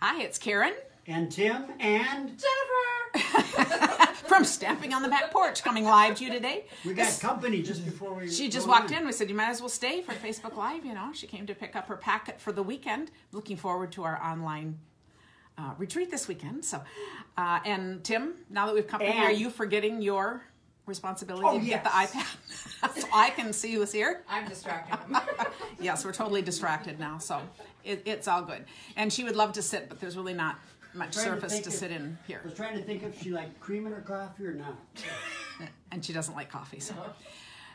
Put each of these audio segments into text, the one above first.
Hi, it's Karen. And Tim and Jennifer. From Stamping on the Back Porch, coming live to you today. We got company just before we... She just walked in. We said, you might as well stay for Facebook Live, you know. She came to pick up her packet for the weekend. Looking forward to our online retreat this weekend. So, and Tim, now that we've company, are you forgetting your responsibility to get the iPad so I can see who's here? I'm distracted. Yes, we're totally distracted now, so it's all good. And she would love to sit, but there's really not much surface to sit in here. I was trying to think if she liked cream in her coffee or not. And she doesn't like coffee.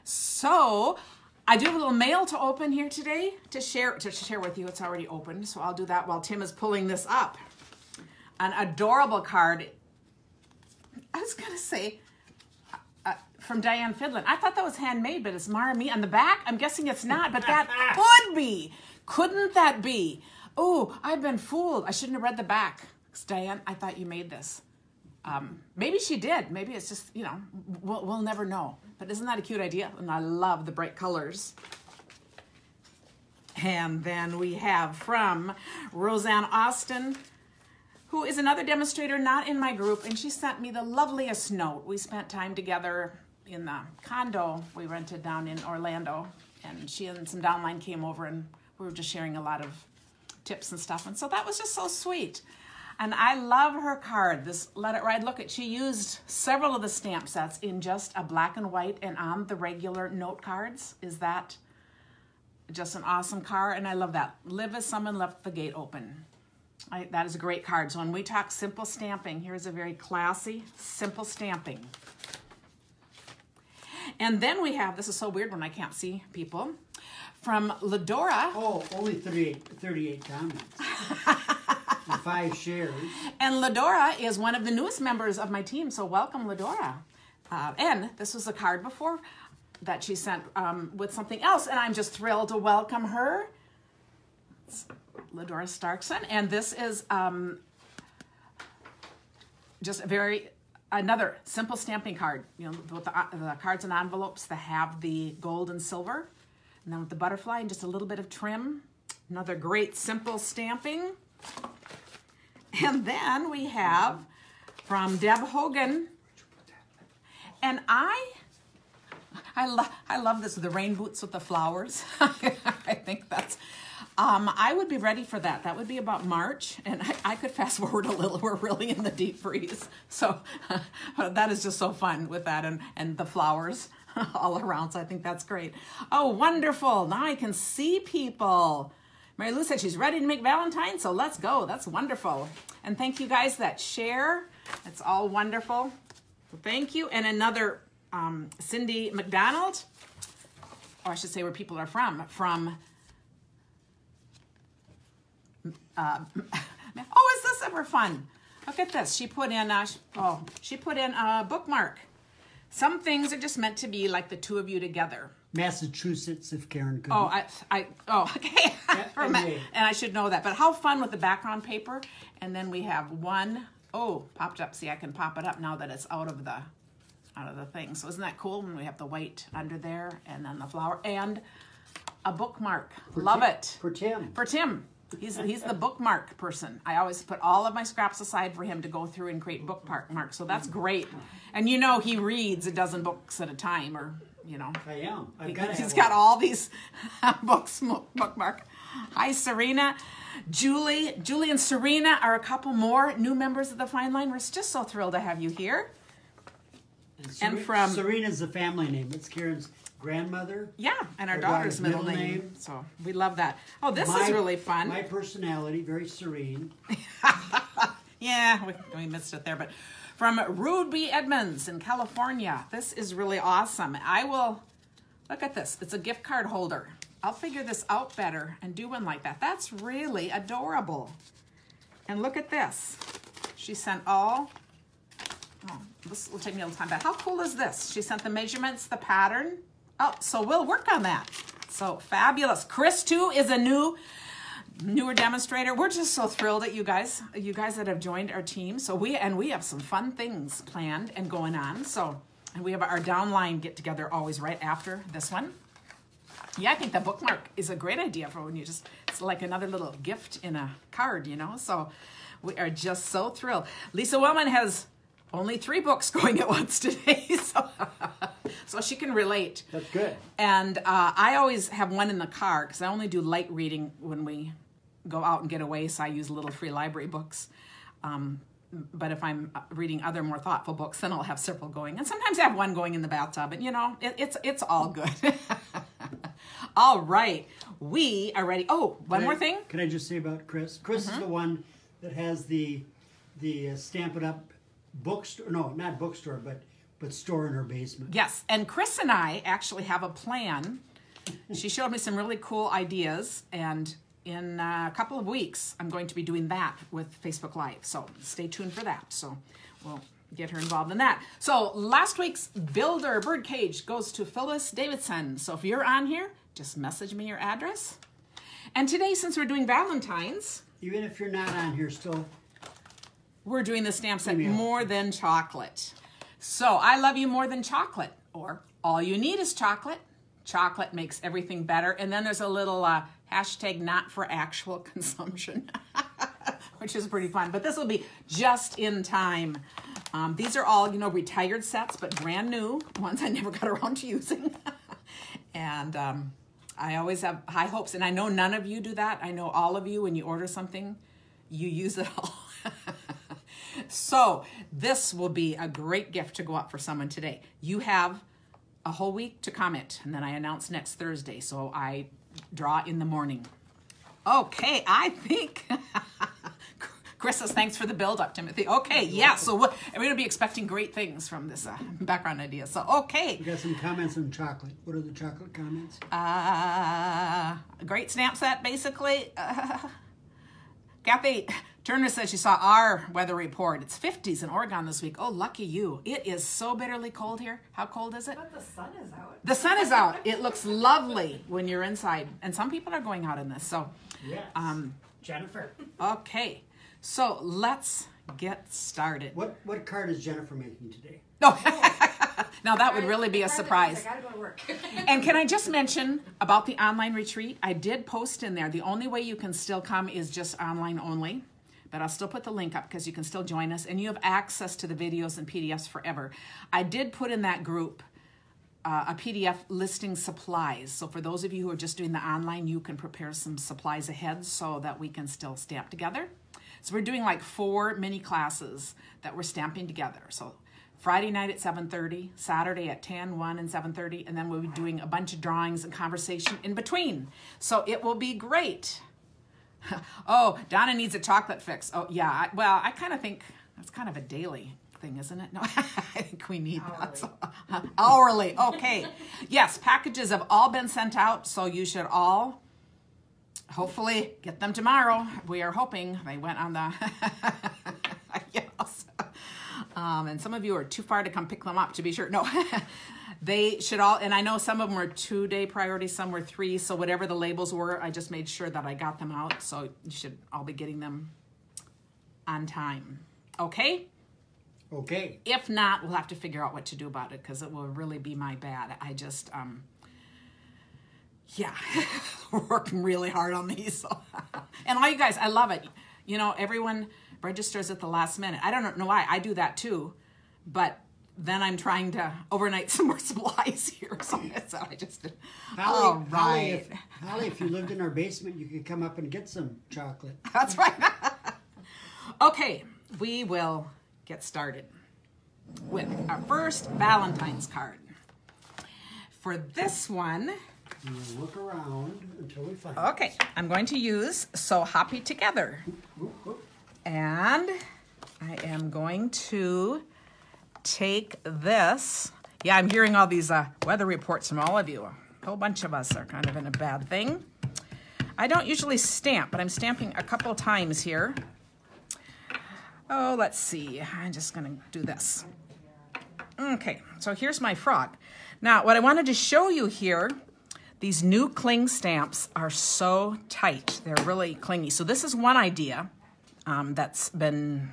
So I do have a little mail to open here today to share with you. It's already open, so I'll do that while Tim is pulling this up. An adorable card. I was going to say from Diane Fidlin. I thought that was handmade, but it's Mara Me on the back. I'm guessing it's not, but that could be. Couldn't that be? Oh, I've been fooled. I shouldn't have read the back. Diane, I thought you made this. Maybe she did. Maybe it's just, you know, we'll never know. But isn't that a cute idea? And I love the bright colors. And then we have from Roseanne Austin, who is another demonstrator not in my group, and she sent me the loveliest note. We spent time together in the condo we rented down in Orlando, and she and some downline came over, and we were just sharing a lot of tips and stuff, and so that was just so sweet. And I love her card, this Let It Ride. Look, she used several of the stamp sets in just a black and white and on the regular note cards. Is that just an awesome card? And I love that. Live as someone left the gate open. That is a great card. So when we talk simple stamping, here's a very classy, simple stamping. And then we have, this is so weird when I can't see people, from Ladora. Oh, only 38 comments. And 5 shares. And Ladora is one of the newest members of my team, so welcome, Ladora. And this was a card before that she sent with something else, and I'm just thrilled to welcome her. It's Ladora Starkson, and this is just another simple stamping card. You know, with the cards and envelopes that have the gold and silver, and then with the butterfly and just a little bit of trim. Another great simple stamping. And then we have from Deb Hogan, and I love this, the rain boots with the flowers. I think that's, I would be ready for that. That would be about March, and I could fast forward a little. We're really in the deep freeze. So that is just so fun with that and the flowers all around. So I think that's great. Oh, wonderful. Now I can see people. Mary Lou said she's ready to make Valentines, so let's go. That's wonderful. And thank you guys that share. It's all wonderful. Thank you. And another Cindy McDonald, or I should say where people are from oh, is this ever fun? Look at this. She put in a bookmark. Some things are just meant to be like the two of you together. Massachusetts, if Karen could. Oh, okay. And I should know that. But how fun with the background paper. And then we have one, popped up. See, I can pop it up now that it's out of the thing. So isn't that cool when we have the white under there and then the flower and a bookmark. Love it. For Tim. For Tim. He's the bookmark person. I always put all of my scraps aside for him to go through and create bookmarks. So that's great. And you know he reads a dozen books at a time, or you know. I am. He's got all these books bookmark. Hi, Serena. Julie and Serena are a couple more new members of the Fine Line. We're just so thrilled to have you here. And from Serena's the family name. It's Karen's grandmother. Yeah, and our daughter's middle name. So we love that. Oh, this is really fun. My personality, very serene. Yeah, we missed it there. But from Ruby Edmonds in California, this is really awesome. Look at this. It's a gift card holder. I'll figure this out better and do one like that. That's really adorable. And look at this. She sent this will take me a little time, but how cool is this? She sent the measurements, the pattern. Oh, so we'll work on that. So fabulous. Chris, too, is a newer demonstrator. We're just so thrilled at you guys that have joined our team. So we have some fun things planned and going on. So, and we have our downline get together always right after this one. Yeah, I think the bookmark is a great idea for when you just, it's like another little gift in a card, you know? So we are just so thrilled. Lisa Wellman has only 3 books going at once today, so she can relate. That's good. And I always have one in the car because I only do light reading when we go out and get away, so I use little free library books. But if I'm reading other more thoughtful books, then I'll have several going. And sometimes I have one going in the bathtub, and you know, it's all good. All right, we are ready. Oh, one more thing. Can I just say about Chris? Chris is the one that has the Stamp It Up bookstore. No, not bookstore, but store in her basement. Yes, and Chris and I actually have a plan. She showed me some really cool ideas, and in a couple of weeks, I'm going to be doing that with Facebook Live. So stay tuned for that. So we'll get her involved in that. So last week's Builder Birdcage goes to Phyllis Davidson. So if you're on here, just message me your address. And today, since we're doing Valentines, even if you're not on here still, we're doing the stamp set More Than Chocolate. So I love you more than chocolate, or all you need is chocolate. Chocolate makes everything better. And then there's a little hashtag not for actual consumption, which is pretty fun. But this will be just in time. These are all, you know, retired sets, but brand new ones I never got around to using. And I always have high hopes. And I know none of you do that. I know all of you, when you order something, you use it all. So this will be a great gift to go up for someone today. You have a whole week to comment, and then I announce next Thursday, so I draw in the morning. Okay, I think Chris says thanks for the build-up, Timothy. Okay, yeah, so we're going to be expecting great things from this background idea. So, okay. We got some comments on chocolate. What are the chocolate comments? Great stamp set, basically. Kathy Turner says she saw our weather report. It's 50s in Oregon this week. Oh, lucky you. It is so bitterly cold here. How cold is it? But the sun is out. The sun is out. It looks lovely when you're inside. And some people are going out in this. So, yes. Jennifer. Okay. So let's get started. What card is Jennifer making today? No. Now that would really be a surprise. I gotta go to work. And can I just mention about the online retreat? I did post in there. The only way you can still come is just online only. But I'll still put the link up because you can still join us. And you have access to the videos and PDFs forever. I did put in that group a PDF listing supplies. So for those of you who are just doing the online, you can prepare some supplies ahead so that we can still stamp together. So we're doing like 4 mini classes that we're stamping together. So Friday night at 7:30, Saturday at 10, 1, and 7:30, and then we'll be doing a bunch of drawings and conversation in between. So it will be great. Oh, Donna needs a chocolate fix. Oh, yeah. Well, I kind of think that's kind of a daily thing, isn't it? No, I think we need that. So, hourly. Okay. Yes, packages have all been sent out, so you should all hopefully get them tomorrow. We are hoping. They went on the... Yes. And some of you are too far to come pick them up, to be sure. No. They should all, and I know some of them were 2-day priority, some were 3, so whatever the labels were, I just made sure that I got them out, so you should all be getting them on time. Okay? Okay. If not, we'll have to figure out what to do about it, because it will really be my bad. I just, yeah, working really hard on these. So. And all you guys, I love it. You know, everyone registers at the last minute. I don't know why. I do that too, but then I'm trying to overnight some more supplies here. So I just did. Holly, right. Holly, if you lived in our basement, you could come up and get some chocolate. That's right. Okay, we will get started with our first Valentine's card. For this one, we'll look around until we find it. Okay, I'm going to use So Happy Together. And I am going to take this. Yeah, I'm hearing all these weather reports from all of you. A whole bunch of us are kind of in a bad thing. I don't usually stamp, but I'm stamping a couple times here. Oh, let's see. I'm just going to do this. Okay, so here's my frog. Now, what I wanted to show you here, these new cling stamps are so tight. They're really clingy. So this is one idea that's been...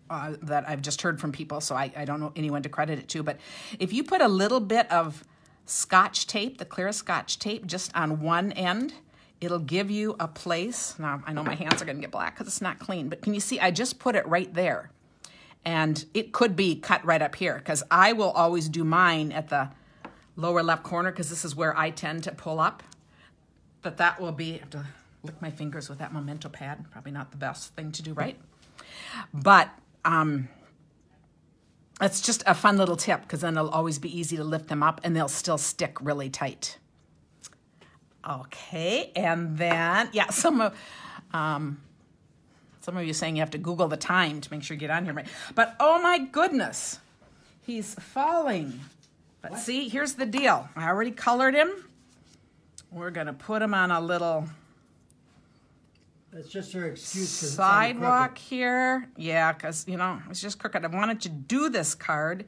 that I've just heard from people, so I don't know anyone to credit it to, but if you put a little bit of Scotch tape, the clear Scotch tape, just on one end. It'll give you a place. Now, I know my hands are going to get black because it's not clean, but can you see I just put it right there? And it could be cut right up here because I will always do mine at the lower left corner because this is where I tend to pull up. But that will be, I have to lick my fingers with that memento pad. Probably not the best thing to do, right? But it's just a fun little tip because then it'll always be easy to lift them up and they'll still stick really tight. Okay, and then, yeah, some of you saying you have to Google the time to make sure you get on here, right? But oh my goodness, he's falling. But what? See, here's the deal. I already colored him. We're gonna put him on a little that's just her excuse. Sidewalk here. Yeah, because, you know, it's just crooked. I wanted to do this card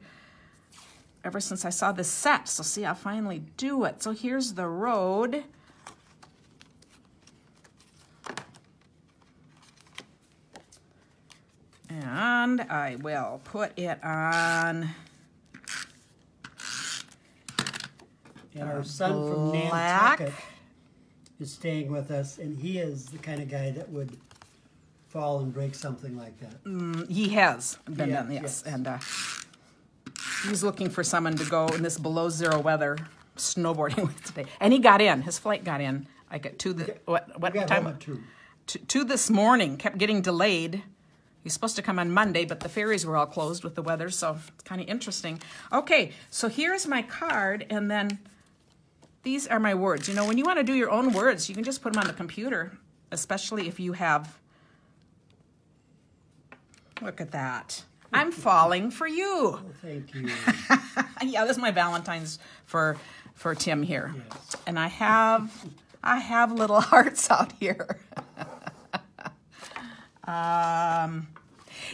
ever since I saw this set. So see, I'll finally do it. So here's the road. And I will put it on. And our son from Nantucket is staying with us, and he is the kind of guy that would fall and break something like that. He has been done, yes. And he's looking for someone to go in this below zero weather snowboarding with today. And he got in. His flight got in like at 2 what time? At 2. 2 this morning. Kept getting delayed. He's supposed to come on Monday, but the ferries were all closed with the weather, so it's kind of interesting. Okay, so here's my card, and then these are my words. You know, when you want to do your own words, you can just put them on the computer, especially if you have, look at that. I'm falling for you. Oh, thank you. Yeah, this is my Valentines for Tim here. Yes. And I have little hearts out here.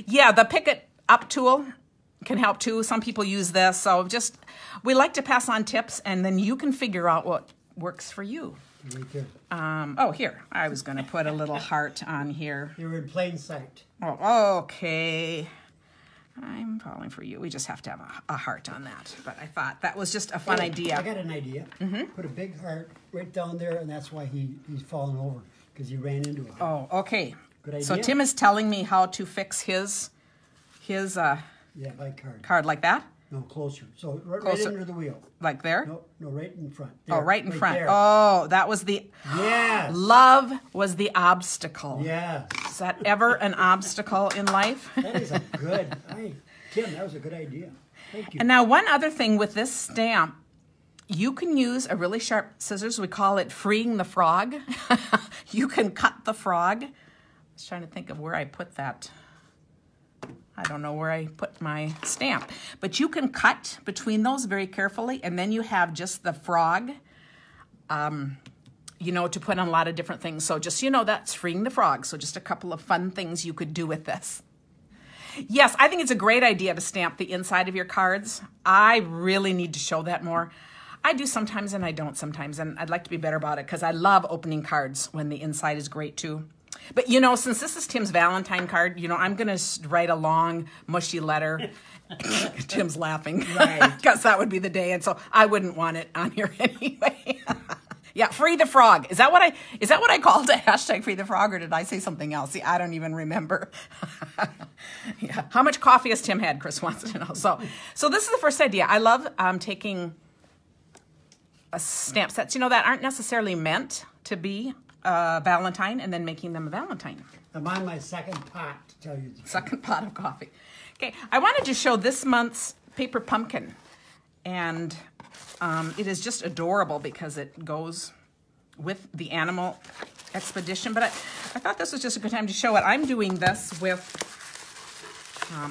Yeah, the pick it up tool can help too. Some people use this. So just, we like to pass on tips and then you can figure out what works for you. Right there. Oh, here. I was going to put a little heart on here. You're in plain sight. Oh, okay. I'm falling for you. We just have to have a heart on that. But I thought that was just a fun idea. I got an idea. Put a big heart right down there, and that's why he's falling over, because he ran into it. Oh, okay. Good idea. So Tim is telling me how to fix his like card like that? No, closer. So right under the wheel. Like there? No, right in front. There, oh, right in front. There. Oh, that was the... Yes. Love was the obstacle. Yes. Is that ever an obstacle in life? That is a good... Tim, that was a good idea. Thank you. And now one other thing with this stamp, you can use a really sharp scissors. We call it freeing the frog. You can cut the frog. I was trying to think of where I put that. I don't know where I put my stamp. But you can cut between those very carefully, and then you have just the frog, you know, to put on a lot of different things. So just, you know, that's freeing the frog. So just a couple of fun things you could do with this. Yes, I think it's a great idea to stamp the inside of your cards. I really need to show that more. I do sometimes and I don't sometimes, and I'd like to be better about it because I love opening cards when the inside is great too. But, you know, since this is Tim's Valentine card, you know, I'm going to write a long, mushy letter. Tim's laughing. Right. Because that would be the day, and so I wouldn't want it on here anyway. Yeah, free the frog. Is that what I called it? Hashtag free the frog, or did I say something else? See, I don't even remember. Yeah. How much coffee has Tim had? Chris wants to know. So this is the first idea. I love taking stamp sets, you know, that aren't necessarily meant to be Valentine, and then making them a Valentine. I'm on my second pot, to tell you the truth. Second pot of coffee. Okay, I wanted to show this month's paper pumpkin, and it is just adorable because it goes with the animal expedition, but I thought this was just a good time to show it. I'm doing this with,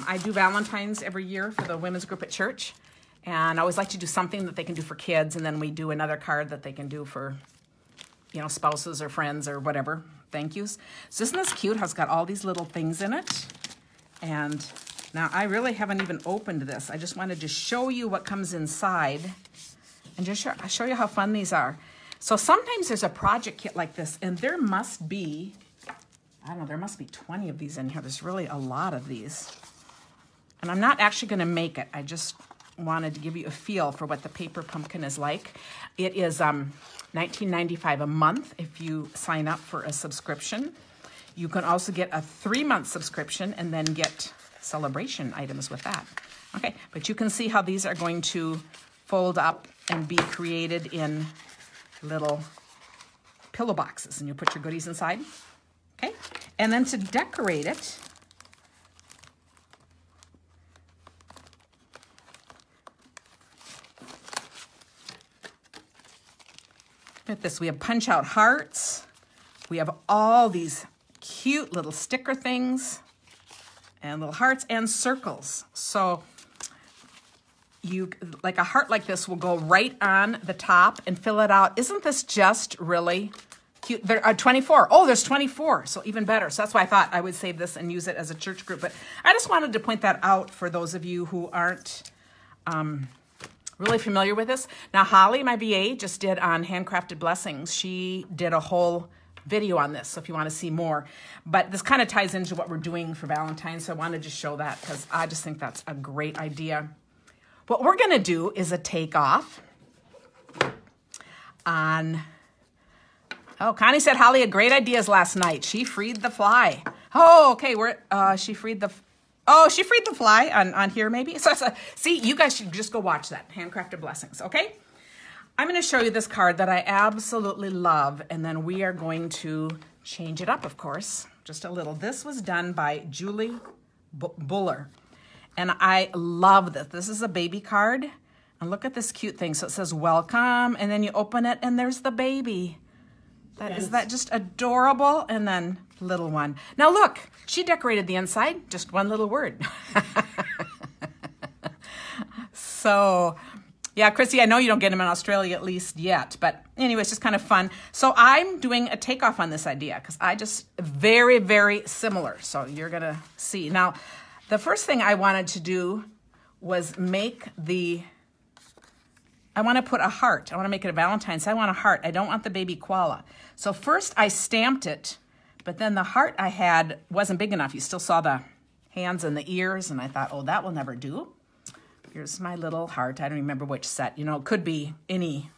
I do Valentines every year for the women's group at church, and I always like to do something that they can do for kids, and then we do another card that they can do for, you know, spouses or friends or whatever. Thank yous. So isn't this cute how it's got all these little things in it? And now I really haven't even opened this. I just wanted to show you what comes inside and just show you how fun these are. So sometimes there's a project kit like this, and there must be, I don't know, there must be 20 of these in here. There's really a lot of these. And I'm not actually going to make it. I just wanted to give you a feel for what the paper pumpkin is like. It is $19.95 a month if you sign up for a subscription. You can also get a 3-month subscription and then get celebration items with that. Okay, but you can see how these are going to fold up and be created in little pillow boxes, and you put your goodies inside. Okay, and then to decorate it, look at this. We have punch out hearts. We have all these cute little sticker things and little hearts and circles. So you, like a heart like this will go right on the top and fill it out. Isn't this just really cute? There are 24. Oh, there's 24. So even better. So that's why I thought I would save this and use it as a church group. But I just wanted to point that out for those of you who aren't really familiar with this. Now, Holly, my VA, just did on Handcrafted Blessings. She did a whole video on this, so if you want to see more. But this kind of ties into what we're doing for Valentine's, so I wanted to show that because I just think that's a great idea. What we're going to do is a takeoff on... Oh, Connie said Holly had great ideas last night. She freed the fly. Oh, okay, she freed the... Oh, she freed the fly on here maybe. So, see, you guys should just go watch that, Handcrafted Blessings, okay? I'm going to show you this card that I absolutely love, and then we are going to change it up, of course, just a little. This was done by Julie Buller, and I love this. This is a baby card, and look at this cute thing. So it says, welcome, and then you open it, and there's the baby. Is that just adorable? And then little one. Now look, she decorated the inside, just one little word. So... yeah, Chrissy, I know you don't get them in Australia at least yet, but anyway, it's just kind of fun. So I'm doing a takeoff on this idea because I just, very, very similar. So you're going to see. Now, the first thing I wanted to do was make I want to put a heart. I want to make it a Valentine, so I want a heart. I don't want the baby koala. So first I stamped it, but then the heart I had wasn't big enough. You still saw the hands and the ears, and I thought, oh, that will never do. Here's my little heart. I don't remember which set. You know, it could be any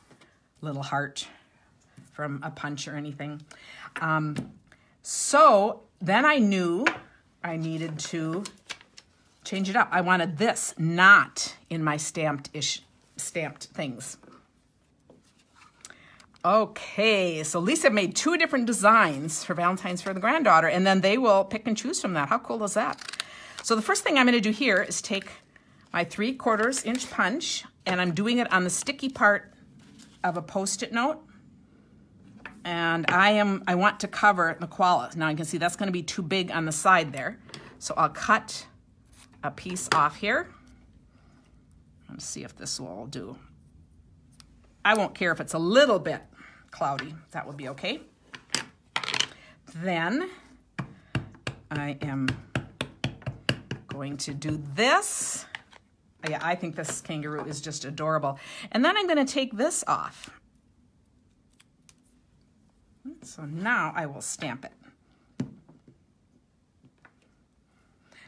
little heart from a punch or anything. So then I knew I needed to change it up. I wanted this not in my stamped things. Okay, so Lisa made 2 different designs for Valentine's for the granddaughter, and then they will pick and choose from that. How cool is that? So the first thing I'm going to do here is take my 3/4 inch punch, and I'm doing it on the sticky part of a Post-it note. And I want to cover the koala. Now you can see that's going to be too big on the side there. So I'll cut a piece off here. Let's see if this will do. I won't care if it's a little bit cloudy. That would be okay. Then I am going to do this. Yeah, I think this kangaroo is just adorable. And then I'm going to take this off. So now I will stamp it.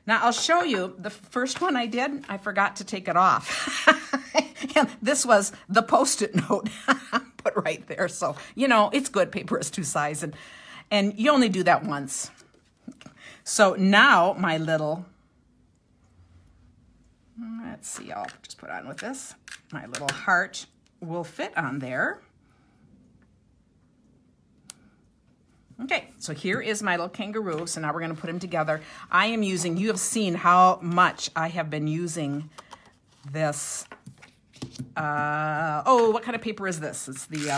Now I'll show you the first one I did. I forgot to take it off. And this was the Post-it note put right there. So, you know, it's good. Paper is 2 sizes. And you only do that once. So now my little... let's see, I'll just put on with this. My little heart will fit on there. Okay, so here is my little kangaroo. So now we're going to put him together. I am using, you have seen how much I have been using this. Oh, what kind of paper is this? It's the,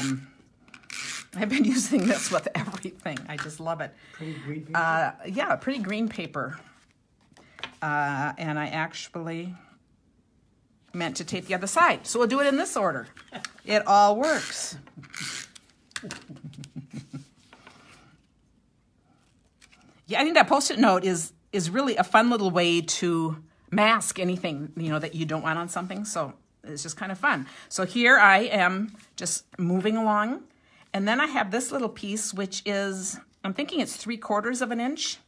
I've been using this with everything. I just love it. Pretty green paper? Yeah, pretty green paper. And I actually meant to tape the other side. So we'll do it in this order. It all works. Yeah, I think that Post-it note is really a fun little way to mask anything, you know, that you don't want on something. So it's just kind of fun. So here I am just moving along. And then I have this little piece, which is, I'm thinking it's 3/4 of an inch.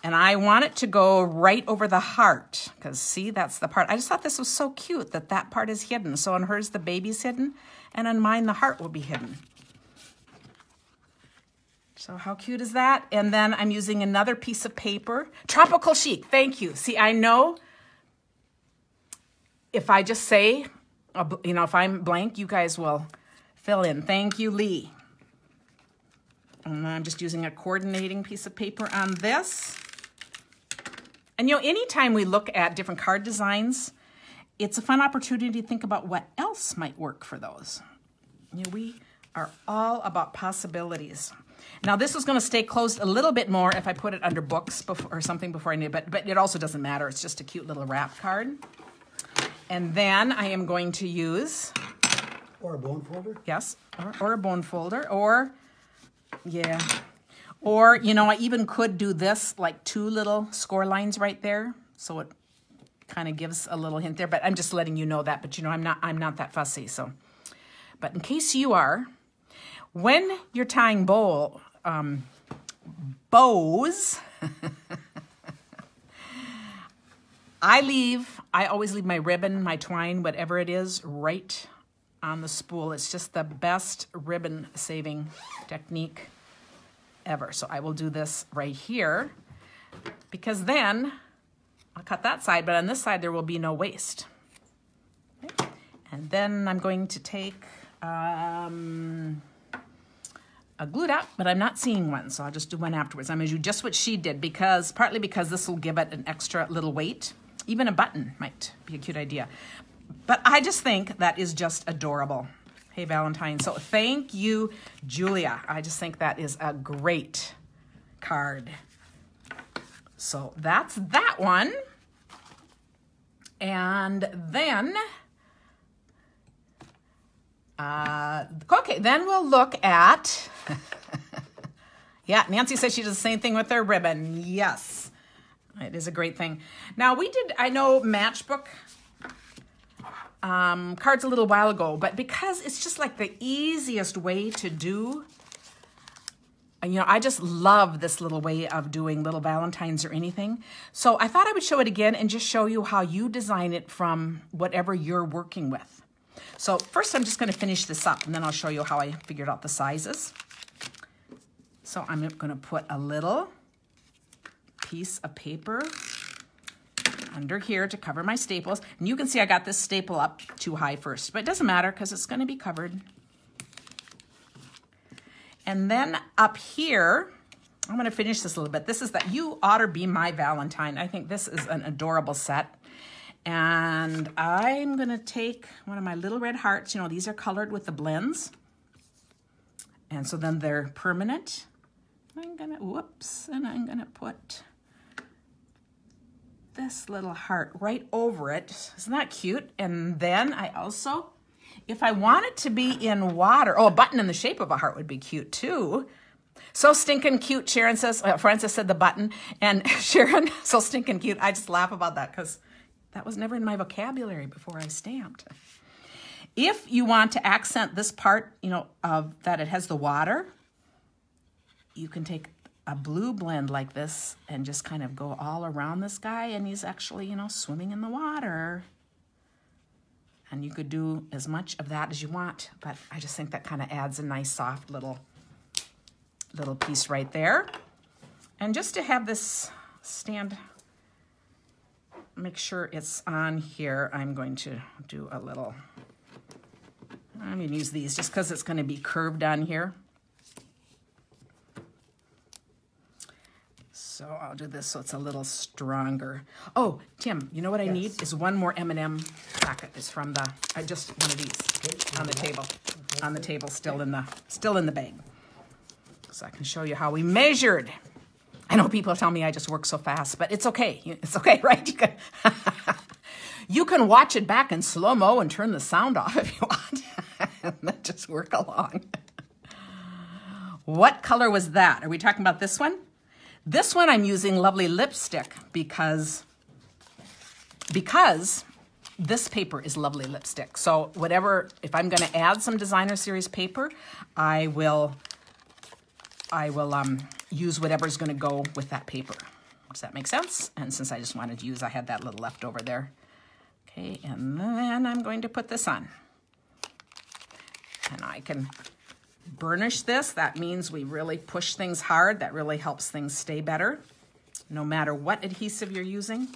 And I want it to go right over the heart, because see, that's the part. I just thought this was so cute that that part is hidden. So on hers, the baby's hidden, and on mine, the heart will be hidden. So how cute is that? And then I'm using another piece of paper. Tropical Chic, thank you. See, I know if I just say, you know, if I'm blank, you guys will fill in. Thank you, Lee. And I'm just using a coordinating piece of paper on this. And, you know, anytime we look at different card designs, it's a fun opportunity to think about what else might work for those. You know, we are all about possibilities. Now, this is going to stay closed a little bit more if I put it under books before, or something before I need it, but it also doesn't matter. It's just a cute little wrap card. And then I am going to use... Or a bone folder? Yes, or a bone folder, or, yeah. Or, you know, I even could do this, like 2 little score lines right there. So it kind of gives a little hint there, but I'm just letting you know that. But, you know, I'm not that fussy, so. But in case you are, when you're tying bows, I always leave my ribbon, my twine, whatever it is, right on the spool. It's just the best ribbon saving technique ever. So I will do this right here, because then I'll cut that side, but on this side there will be no waste. Okay. And then I'm going to take a glue dot, but I'm not seeing one, so I'll just do one afterwards. I'm going to do just what she did, because partly because this will give it an extra little weight. Even a button might be a cute idea. But I just think that is just adorable. Hey, Valentine. So thank you, Julia. I just think that is a great card. So that's that one. And then, okay, then we'll look at, yeah, Nancy says she does the same thing with her ribbon. Yes, it is a great thing. Now we did, I know Matchbook cards a little while ago, but because it's just like the easiest way to do, you know, I just love this little way of doing little Valentines or anything. So I thought I would show it again and just show you how you design it from whatever you're working with. So first I'm just going to finish this up, and then I'll show you how I figured out the sizes. So I'm going to put a little piece of paper under here to cover my staples. And you can see I got this staple up too high first, but it doesn't matter because it's going to be covered. And then up here, I'm going to finish this a little bit. This is that You Ought to Be My Valentine. I think this is an adorable set. And I'm going to take one of my little red hearts. You know, these are colored with the blends. And so then they're permanent. I'm going to, whoops, and I'm going to put this little heart right over it. Isn't that cute? And then I also, if I want it to be in water, oh, a button in the shape of a heart would be cute too. So stinking cute, Sharon says, Frances said the button, and Sharon, so stinking cute. I just laugh about that because that was never in my vocabulary before I stamped. If you want to accent this part, you know, of that it has the water, you can take a blue blend like this and just kind of go all around this guy, and he's actually, you know, swimming in the water. And you could do as much of that as you want, but I just think that kind of adds a nice soft little piece right there. And just to have this stand, make sure it's on here, I'm going to do a little, I'm going to use these just because it's going to be curved on here. So I'll do this so it's a little stronger. Oh, Tim, you know what I need is one more M&M packet. It's from the, just one of these on the table. On the table, still in the bag. So I can show you how we measured. I know people tell me I just work so fast, but it's okay. It's okay, right? You can watch it back in slow-mo and turn the sound off if you want. And then just work along. What color was that? Are we talking about this one? This one I'm using Lovely Lipstick because this paper is Lovely Lipstick. So whatever, if I'm going to add some designer series paper, I will use whatever's going to go with that paper. Does that make sense? And since I just wanted to use, I had that little left over there. Okay, and then I'm going to put this on. And I can burnish this. That means we really push things hard. That really helps things stay better, no matter what adhesive you're using.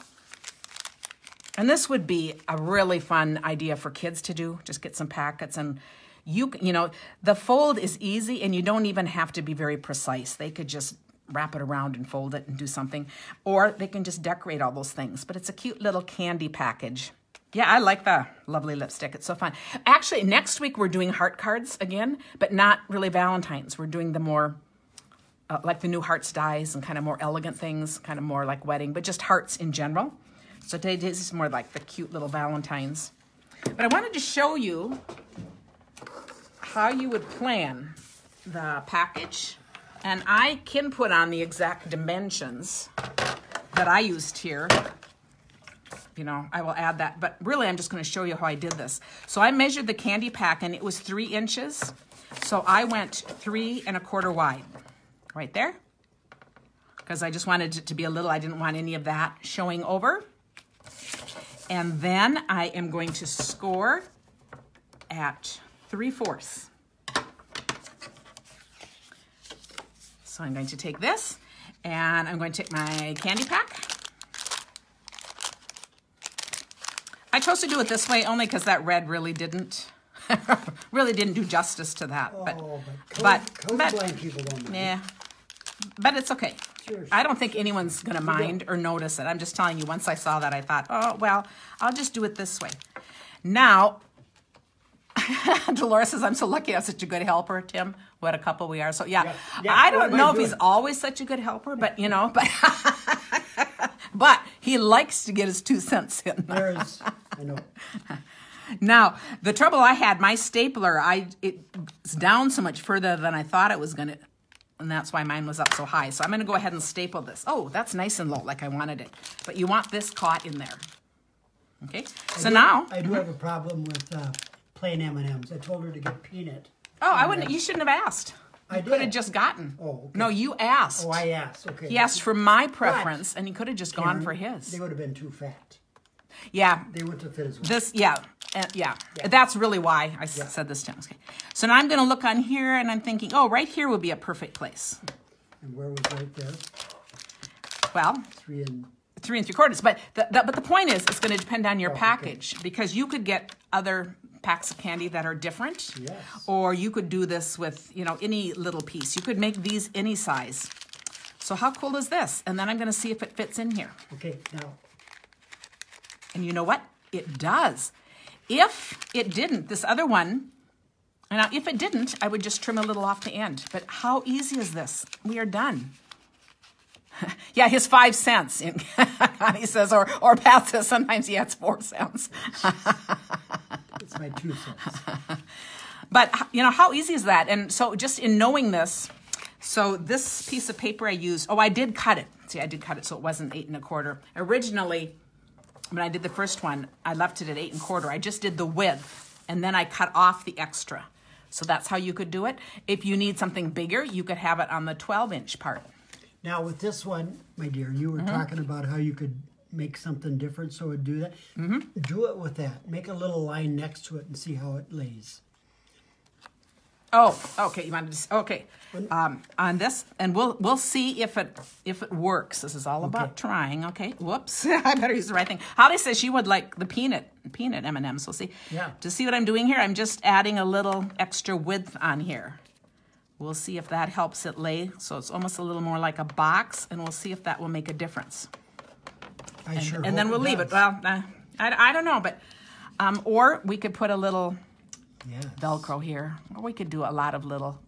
And this would be a really fun idea for kids to do. Just get some packets, and you know, the fold is easy, and you don't even have to be very precise. They could just wrap it around and fold it and do something, or they can just decorate all those things. But it's a cute little candy package. Yeah, I like the lovely lipstick. It's so fun. Actually, next week we're doing heart cards again, but not really Valentines. We're doing the more, like the new Hearts dies and kind of more elegant things, kind of more like wedding, but just hearts in general. So today this is more like the cute little Valentines. But I wanted to show you how you would plan the package. And I can put on the exact dimensions that I used here. You know, I will add that, but really I'm just going to show you how I did this. So I measured the candy pack, and it was 3 inches. So I went 3 1/4 wide, right there, because I just wanted it to be a little, I didn't want any of that showing over. And then I am going to score at 3/4. So I'm going to take this, and I'm going to take my candy pack. I chose to do it this way only because that red really didn't do justice to that. But blind people don't mind. Yeah, but it's okay. Sure. I don't think anyone's going to mind or notice it. I'm just telling you, once I saw that, I thought, oh, well, I'll just do it this way. Now, Dolores says, I'm so lucky I have such a good helper, Tim. What a couple we are. So, yeah I don't know if he's always such a good helper, but, you know, but he likes to get his 2 cents in. I know. Now, the trouble I had, my stapler, it's down so much further than I thought it was going to, and that's why mine was up so high. So I'm going to go ahead and staple this. Oh, that's nice and low, like I wanted it. But you want this caught in there. Okay, so now. I do have a problem with plain M&Ms. I told her to get peanut. Oh, I wouldn't. You shouldn't have asked. You could have just gotten. Oh, okay. No, you asked. Oh, I asked. Okay. He asked for my preference, and he could have just gone for his. They would have been too fat. Yeah. They wouldn't have fit as well. This, yeah. That's really why I said this to him. Okay. So now I'm going to look on here, and I'm thinking, oh, right here would be a perfect place. And where was right there? Well, 3 3/3. But the point is, it's going to depend on your package, because you could get other packs of candy that are different, or you could do this with, you know, any little piece. You could make these any size. So how cool is this? And then I'm going to see if it fits in here. Okay, now. And you know what? It does. If it didn't, this other one, now if it didn't, I would just trim a little off the end. But how easy is this? We are done. Yeah, his 5 cents. Connie says, or Pat says sometimes he adds 4 cents. It's my 2 cents. But, you know, how easy is that? And so just in knowing this, so this piece of paper I used, oh, I did cut it. See, I did cut it so it wasn't 8 1/4. Originally, when I did the first one, I left it at 8 1/4. I just did the width, and then I cut off the extra. So that's how you could do it. If you need something bigger, you could have it on the 12-inch part. Now with this one, my dear, you were talking about how you could make something different so it would do that. Do it with that. Make a little line next to it and see how it lays. Oh, okay. You wanted to, okay. On this, and we'll see if it works. This is all about trying. Okay. Whoops. I better use the right thing. Holly says she would like the peanut M&Ms. We'll see. Yeah. To see what I'm doing here, I'm just adding a little extra width on here. We'll see if that helps it lay. So it's almost a little more like a box, and we'll see if that will make a difference. And then we'll leave it. Well, I don't know, but or we could put a little Velcro here, or we could do a lot of little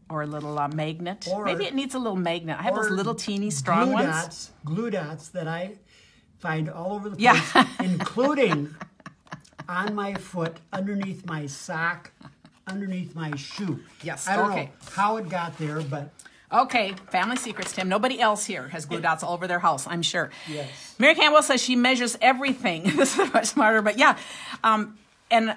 magnet. Or maybe it needs a little magnet. I have those little teeny strong ones. Glue dots that I find all over the place, including on my foot, underneath my sock, underneath my shoe. Yes. I don't know how it got there, but. Okay, family secrets, Tim. Nobody else here has glue dots all over their house, I'm sure. Yes. Mary Campbell says she measures everything. This is much smarter, but yeah. And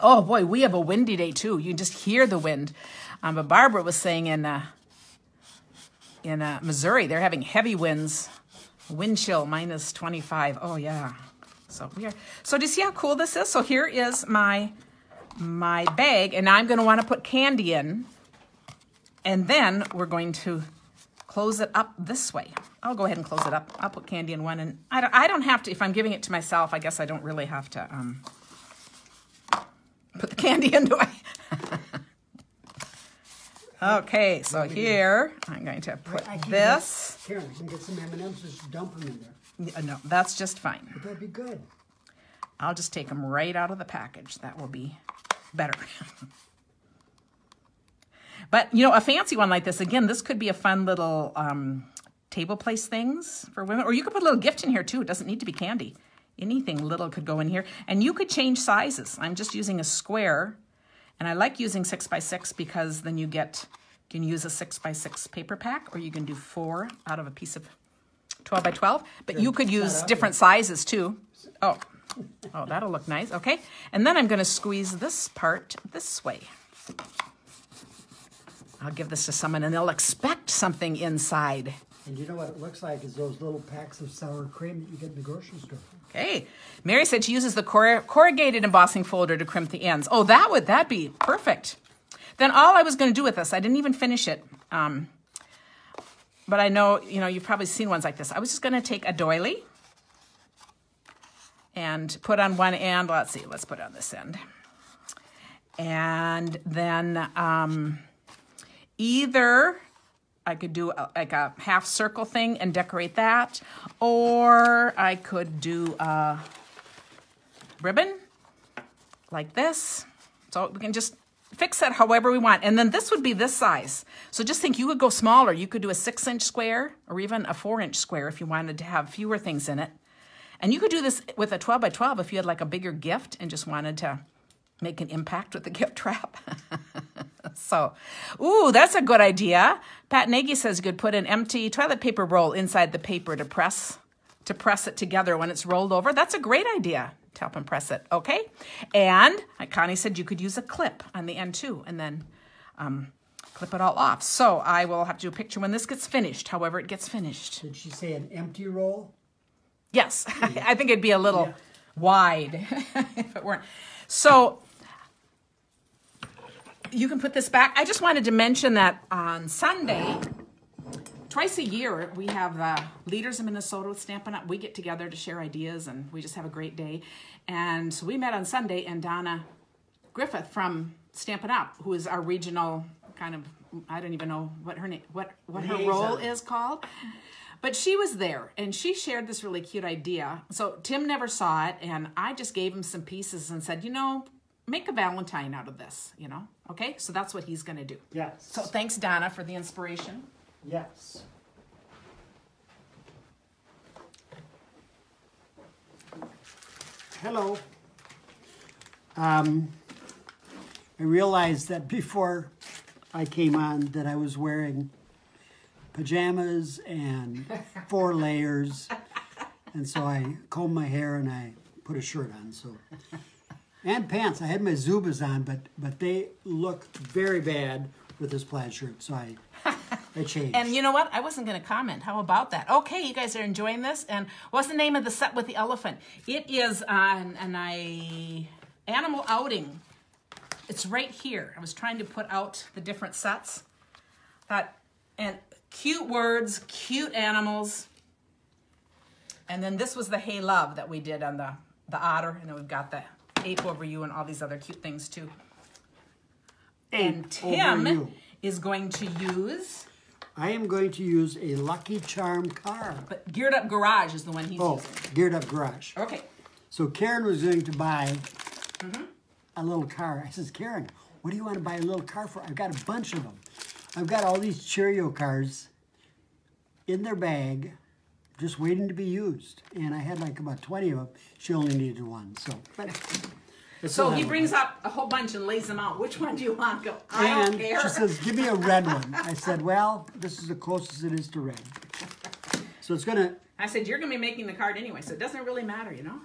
Oh boy, we have a windy day too. You can just hear the wind. But Barbara was saying in Missouri, they're having heavy winds, wind chill -25. Oh yeah. So so do you see how cool this is? So here is my bag, and now I'm going to want to put candy in, and then we're going to close it up this way. I'll go ahead and close it up. I'll put candy in one, and I don't have to, if I'm giving it to myself, I guess I don't really have to put the candy in, do I? Okay, so here I'm going to put this. Karen, I can get some M&Ms, just dump them in there. No, that's just fine. But that'd be good. I'll just take them right out of the package. That will be better. But, you know, a fancy one like this, again, this could be a fun little table place things for women. Or you could put a little gift in here, too. It doesn't need to be candy. Anything little could go in here. And you could change sizes. I'm just using a square. And I like using 6x6 because then you can use a 6x6 paper pack, or you can do 4 out of a piece of 12x12. But you could use different sizes, too. Oh, that'll look nice. Okay. And then I'm going to squeeze this part this way. I'll give this to someone, and they'll expect something inside. And you know what it looks like is those little packs of sour cream that you get in the grocery store. Okay. Mary said she uses the corrugated embossing folder to crimp the ends. Oh, that'd be perfect. Then all I was going to do with this, I didn't even finish it. But I know, you know, you've probably seen ones like this. I was just going to take a doily and put on one end. Let's see, let's put it on this end. And then either I could do like a half circle thing and decorate that, or I could do a ribbon like this. So we can just fix it however we want. And then this would be this size. So just think, you could go smaller. You could do a 6-inch square or even a 4-inch square if you wanted to have fewer things in it. And you could do this with a 12x12 if you had like a bigger gift and just wanted to make an impact with the gift wrap. So, ooh, that's a good idea. Pat Nagy says you could put an empty toilet paper roll inside the paper to press it together when it's rolled over. That's a great idea to help them press it. Okay. And Connie said you could use a clip on the end too, and then clip it all off. So I will have to do a picture when this gets finished, however it gets finished. Did she say an empty roll? Yes. I think it'd be a little wide if it weren't. So you can put this back. I just wanted to mention that on Sunday, twice a year, we have the leaders in Minnesota with Stampin' Up. We get together to share ideas, and we just have a great day. And so we met on Sunday, and Donna Griffith from Stampin' Up, who is our regional kind of, I don't even know what her name, what her role is called. But she was there, and she shared this really cute idea. So Tim never saw it, and I just gave him some pieces and said, you know, make a Valentine out of this, you know? Okay, so that's what he's going to do. Yes. So thanks, Donna, for the inspiration. Yes. Hello. I realized that before I came on that I was wearing pajamas and 4 layers, and so I combed my hair and I put a shirt on. So, and pants. I had my Zubas on, but they look very bad with this plaid shirt, so I changed. And you know what? I wasn't going to comment. How about that? Okay, you guys are enjoying this. And what's the name of the set with the elephant? It is an animal outing. It's right here. I was trying to put out the different sets. And cute words, cute animals. And then this was the Hey Love that we did on the otter. And then we've got the Ape Over You and all these other cute things too. And Tim is going to use... I am going to use a Lucky Charm car. But Geared Up Garage is the one he's using. Geared Up Garage. Okay. So Karen was going to buy a little car. I says, Karen, what do you want to buy a little car for? I've got a bunch of them. I've got all these Cheerio cars in their bag, just waiting to be used. And I had like about 20 of them. She only needed one. So he brings up a whole bunch and lays them out. Which one do you want? Go, I don't care. She says, give me a red one. I said, well, this is the closest it is to red. So it's going to I said, you're going to be making the card anyway, so it doesn't really matter, you know?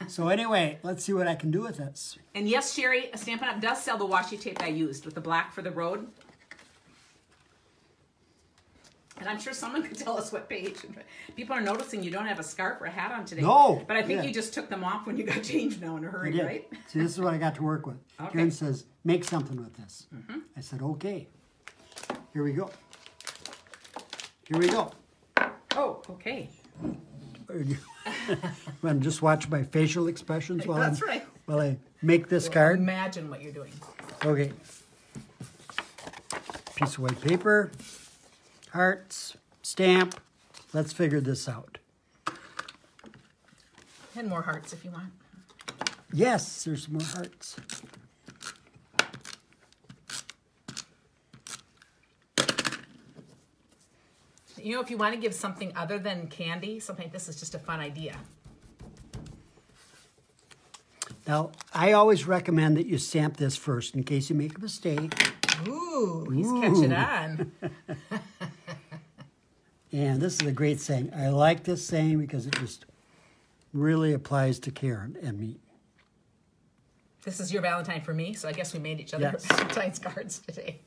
So anyway, let's see what I can do with this. And yes, Sherry, Stampin' Up! Does sell the washi tape I used with the black for the road. And I'm sure someone could tell us what page. People are noticing you don't have a scarf or a hat on today. No. But I think you just took them off when you got changed now in a hurry, right? See, this is what I got to work with. Okay. Karen says, make something with this. I said, okay. Here we go. Here we go. Oh, okay. And just watch my facial expressions while That's right. While I make this card. Imagine what you're doing. Okay. Piece of white paper, hearts, stamp. Let's figure this out. And more hearts if you want. Yes, there's more hearts. You know, if you want to give something other than candy, something like this is just a fun idea. Now, I always recommend that you stamp this first in case you make a mistake. Ooh, he's catching on. And this is a great saying. I like this saying because it just really applies to Karen and me. This is your Valentine for me, so I guess we made each other Valentine's cards today.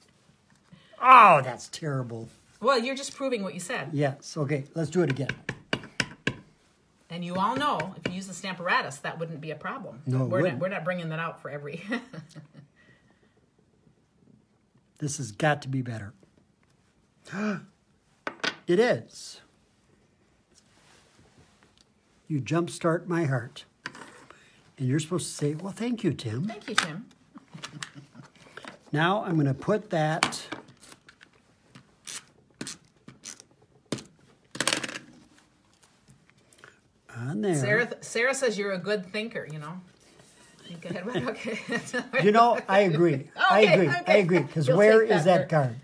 Oh, that's terrible. Well, you're just proving what you said. Yes, okay, let's do it again. And you all know, if you use the Stamparatus, that wouldn't be a problem. No, we're not bringing that out for every... This has got to be better. It is. You jumpstart my heart. And you're supposed to say, well, thank you, Tim. Thank you, Tim. Now I'm going to put that on there. Sarah says you're a good thinker, you know. Think ahead. Okay. You know, I agree. I agree. Because You'll where take is that card?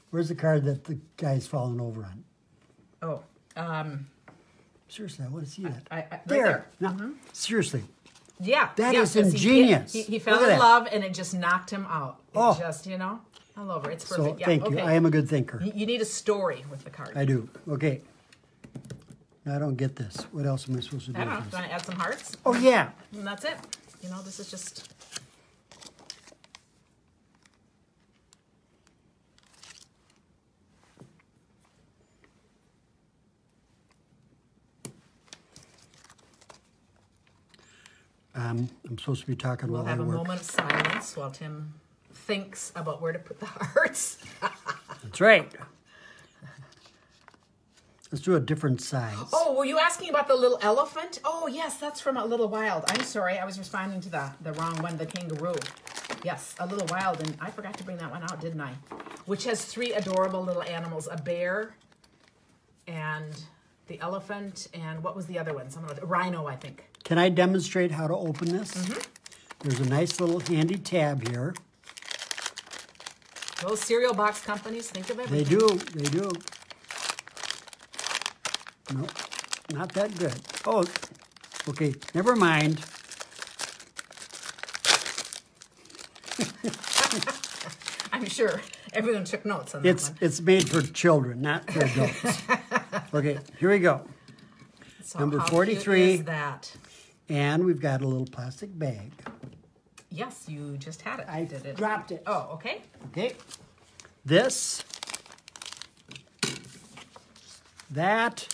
Where's the card that the guy's fallen over on? Oh, Seriously, I want to see that. right there. No, seriously. Yeah. That is 'cause ingenious. He fell Look at in that. love, and it just knocked him out. It Oh. just, you know, all over. It's So perfect. thank you. I am a good thinker. You need a story with the card. I do. Okay. Now, I don't get this. What else am I supposed to do I don't know. with Do this? you want to add some hearts? Oh, yeah. And that's it. You know, this is just... I'm supposed to be talking We'll while have I a work. moment of silence while Tim thinks about where to put the hearts. That's right. Let's do a different size. Oh, were you asking about the little elephant? Oh, yes, that's from A Little Wild. I'm sorry, I was responding to the wrong one, the kangaroo. Yes, A Little Wild, and I forgot to bring that one out, didn't I? Which has 3 adorable little animals, a bear, and the elephant, and what was the other one? A rhino, I think. Can I demonstrate how to open this? Mm-hmm. There's a nice little handy tab here. Those cereal box companies think of everything. They do. They do. No, not that good. Oh, okay. Never mind. I'm sure everyone took notes on that one. It's made for children, not for adults. Okay, here we go. So number how 43. cute is that? And we've got a little plastic bag. Yes, you just had it. I did it. dropped it. Oh, okay. Okay. This. That.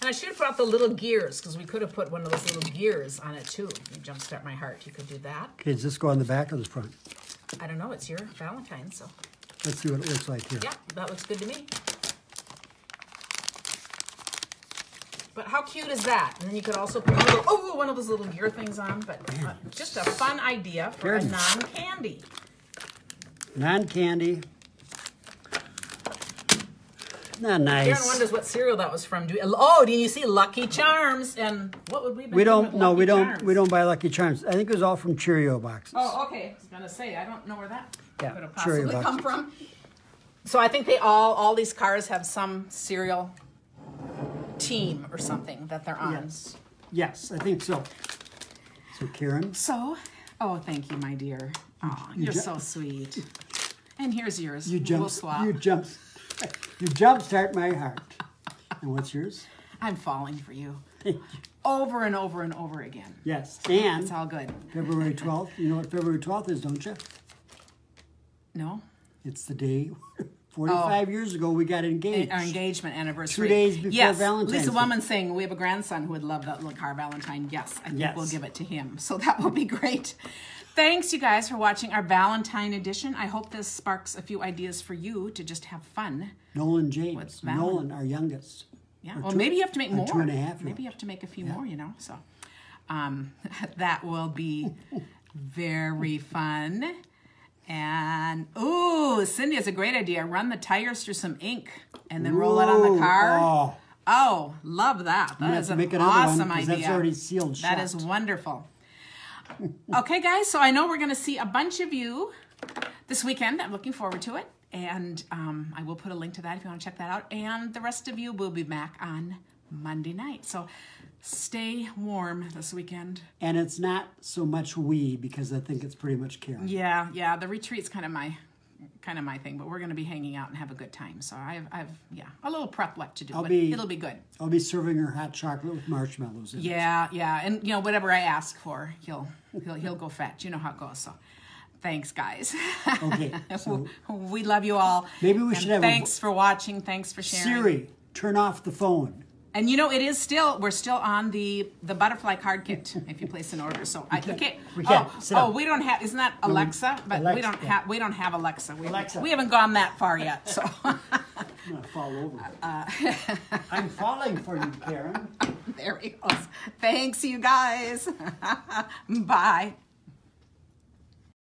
And I should have brought the little gears, because we could have put one of those little gears on it too. You jumpstart my heart. You could do that. Okay, does this go on the back or the front? I don't know. It's your Valentine, so. Let's see what it looks like here. Yeah, that looks good to me. But how cute is that? And then you could also put one of those little gear things on. But just a fun idea for a non-candy. Non-candy. Not nice. Karen wonders what cereal that was from. Do you see Lucky Charms? And what would we be? We don't. No, we don't. We don't buy Lucky Charms. I think it was all from Cheerio boxes. Oh, okay. I was gonna say I don't know where that could have Cheerio possibly come boxes. from. So I think they all these cars have some cereal team or something that they're on. Yes. Yes, I think so. So Karen. Oh, thank you, my dear. Oh, you're so sweet. And here's yours. You We'll swap. jump start my heart. And what's yours? I'm falling for you. Over and over and over again. Yes, and It's all good. February 12th. You know what February 12th is, don't you? No? It's the day 45 years ago we got engaged. Our engagement anniversary. 2 days before Valentine's Lisa Day. Woman saying we have a grandson who would love that little car Valentine. Yes, I think Yes. we'll give it to him. So that will be great. Thanks, you guys, for watching our Valentine edition. I hope this sparks a few ideas for you to just have fun. Nolan James. What's Nolan, our youngest. Yeah, well, maybe you have to make more. 2.5. Maybe you have to make a few more, you know. So that will be very fun. And, ooh, Cindy has a great idea. Run the tires through some ink and then roll it on the car. Oh, love that. That is an awesome idea. That's already sealed shut. That is wonderful. Okay, guys, so I know we're going to see a bunch of you this weekend. I'm looking forward to it. And I will put a link to that if you want to check that out. And the rest of you will be back on Monday night. So stay warm this weekend. And it's not so much we, because I think it's pretty much Karen. Yeah. The retreat's kind of my thing, but we're going to be hanging out and have a good time. So I've a little prep left to do, but it'll be good. I'll be serving her hot chocolate with marshmallows in it. Yeah, and you know, whatever I ask for, he'll go fetch. You know how it goes. So thanks, guys. Okay, so we love you all. Maybe we should have thanks for watching. Thanks for sharing. Siri, turn off the phone. And you know, we're still on the butterfly card kit if you place an order. So we can't. We don't have. Isn't that Alexa? But Alexa, we don't have Alexa. Alexa. We haven't gone that far yet. So I'm gonna fall over. I'm falling for you, Karen. There he goes. Thanks, you guys. Bye.